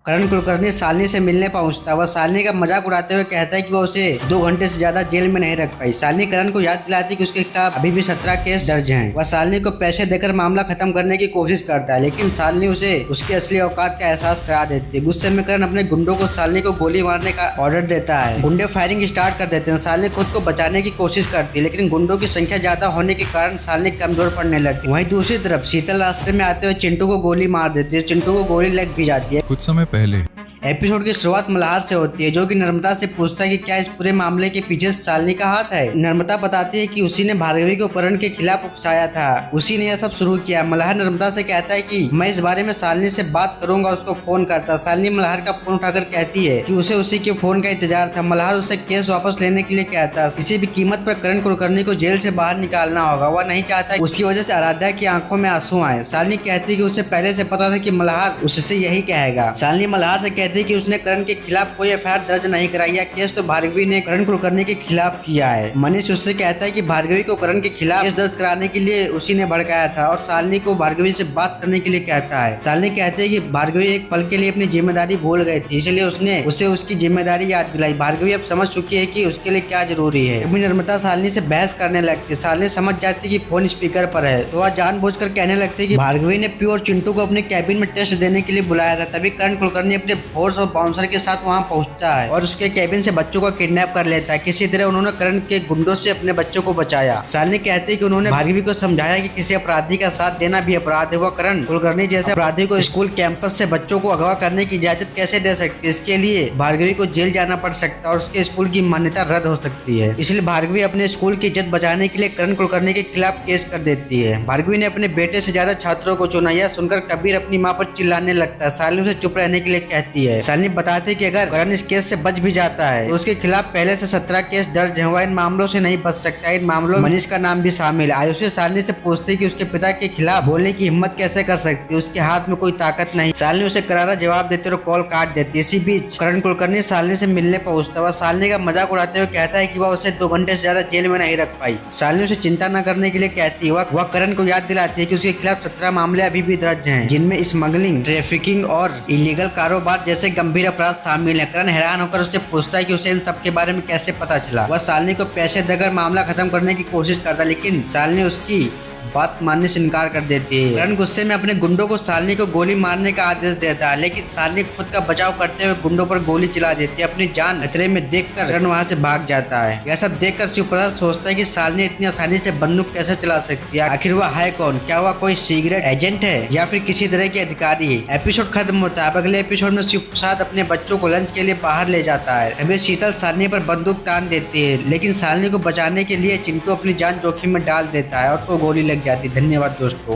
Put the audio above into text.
करण कुलकर्णी शालिनी से मिलने पहुंचता है। वह शालिनी का मजाक उड़ाते हुए कहता है कि वह उसे 2 घंटे से ज्यादा जेल में नहीं रख पाई। शालिनी करण को याद दिलाती है कि उसके खिलाफ अभी भी 17 केस दर्ज हैं। वह शालिनी को पैसे देकर मामला खत्म करने की कोशिश करता है, लेकिन शालिनी उसे उसकी असली औकात का एहसास करा देती है। गुस्से में करण अपने गुंडों को शालिनी को गोली मारने का ऑर्डर देता है। गुंडे फायरिंग स्टार्ट कर देते हैं। शालिनी खुद को बचाने की कोशिश करती है, लेकिन गुंडों की संख्या ज्यादा होने के कारण शालिनी कमजोर पड़ने लगती है। वहीं दूसरी तरफ शीतल रास्ते में आते हुए चिंटू को गोली मार देती है। चिंटू को गोली लग भी जाती है। कुछ समय पहले एपिसोड की शुरुआत मल्हार से होती है, जो कि नर्मदा से पूछता है कि क्या इस पूरे मामले के पीछे शालिनी का हाथ है। नर्मदा बताती है कि उसी ने भार्गवी को करण के खिलाफ उकसाया था, उसी ने यह सब शुरू किया। मल्हार नर्मदा से कहता है कि मैं इस बारे में शालिनी से बात करूंगा, उसको फोन करता। शालिनी मल्हार का फोन उठाकर कहती है कि उसे उसी के फोन का इंतजार था। मल्हार उसे केस वापस लेने के लिए कहता, किसी भी कीमत पर करण कुलकर्णी को जेल से बाहर निकालना होगा। वह नहीं चाहता उसकी वजह से आराध्या की आंखों में आंसू आए। शालिनी कहती है कि उसे पहले से पता था कि मल्हार उससे यही कहेगा। शालिनी मल्हार से कहती है कि उसने करण के खिलाफ कोई एफआईआर दर्ज नहीं कराई। यह केस तो भार्गवी ने करण कुलकर्णी के खिलाफ किया है। मनीष उससे कहता है कि भार्गवी को करण के खिलाफ केस दर्ज कराने के लिए उसी ने भड़काया था और शालिनी को भार्गवी से बात करने के लिए कहता है। शालिनी कहते हैं कि भार्गवी एक पल के लिए अपनी जिम्मेदारी भूल गई थी, इसलिए उसने उसे उसकी जिम्मेदारी याद दिलाई। भार्गवी अब समझ चुकी है कि उसके लिए क्या जरूरी है। अभी नर्मदा शालिनी से बहस करने लगती। शालिनी समझ जाती है कि फोन स्पीकर पर है, तो वह जानबूझकर कहने लगती है कि भार्गवी ने प्यू और चिंटू को अपने कैबिन में टेस्ट देने के लिए बुलाया था। तभी करण कुलकर्णी अपने फोर्स और बाउंसर के साथ वहां पहुंचता है और उसके कैबिन से बच्चों को किडनैप कर लेता है। किसी तरह उन्होंने करण के गुंडों से अपने बच्चों को बचाया। शालिनी कहती है कि उन्होंने भार्गवी को समझाया कि किसी अपराधी का साथ देना भी अपराध है। वह करण कुलकर्णी जैसे अपराधी को स्कूल कैंपस से बच्चों को अगवा करने की इजाजत कैसे दे सकती है। इसके लिए भार्गवी को जेल जाना पड़ सकता है और उसके स्कूल की मान्यता रद्द हो सकती है। इसलिए भार्गवी अपने स्कूल की इज्जत बचाने के लिए करण कुलकर्णी के खिलाफ केस कर देती है। भार्गवी ने अपने बेटे से ज्यादा छात्रों को चुना। यह सुनकर कबीर अपनी माँ पर चिल्लाने लगता है। शालिनी उसे चुप रहने के लिए कहती है। शालिनी बताती है कि अगर करण इस केस से बच भी जाता है तो उसके खिलाफ पहले से 17 केस दर्ज है। वह इन मामलों से नहीं बच सकता। इन मामलों में मनीष का नाम भी शामिल है। आयुषी शालिनी से पूछती है कि उसके पिता के खिलाफ बोलने की हिम्मत कैसे कर सकती है, उसके हाथ में कोई ताकत नहीं। शालिनी उसे करारा जवाब देते और कॉल काट देती है। इसी बीच करण कुलकर्णी शालिनी से मिलने पहुंचता है। शालिनी का मजाक उड़ाते हुए कहता है कि वह उसे 2 घंटे से ज्यादा जेल में नहीं रख पाई। शालिनी उसे चिंता न करने के लिए कहती है। वह करण को याद दिलाती है कि उसके खिलाफ 17 मामले अभी भी दर्ज हैं, जिनमें स्मगलिंग, ट्रैफिकिंग और इलीगल कारोबार जैसे गंभीर अपराध शामिल है। करण हैरान होकर उससे पूछता है कि उसे इन सब के बारे में कैसे पता चला। वह शालिनी को पैसे देकर मामला खत्म करने की कोशिश करता, लेकिन शालिनी उसकी बात मानने से इनकार कर देती है। करण गुस्से में अपने गुंडों को शालिनी को गोली मारने का आदेश देता है, लेकिन शालिनी खुद का बचाव करते हुए गुंडों पर गोली चला देती है। अपनी जान खतरे में देखकर करण वहां से भाग जाता है। यह सब देखकर शिवप्रसाद सोचता है कि शालिनी इतनी आसानी से बंदूक कैसे चला सकती है। आखिर वह है कौन? क्या वह कोई सीक्रेट एजेंट है या फिर किसी तरह के अधिकारी है? एपिसोड खत्म होता है। अब अगले एपिसोड में शिवप्रसाद अपने बच्चों को लंच के लिए बाहर ले जाता है। अभी शीतल शालिनी पर बंदूक तान देती है, लेकिन शालिनी को बचाने के लिए चिंटू अपनी जान जोखिम में डाल देता है और उसको गोली लग जाती है। धन्यवाद दोस्तों।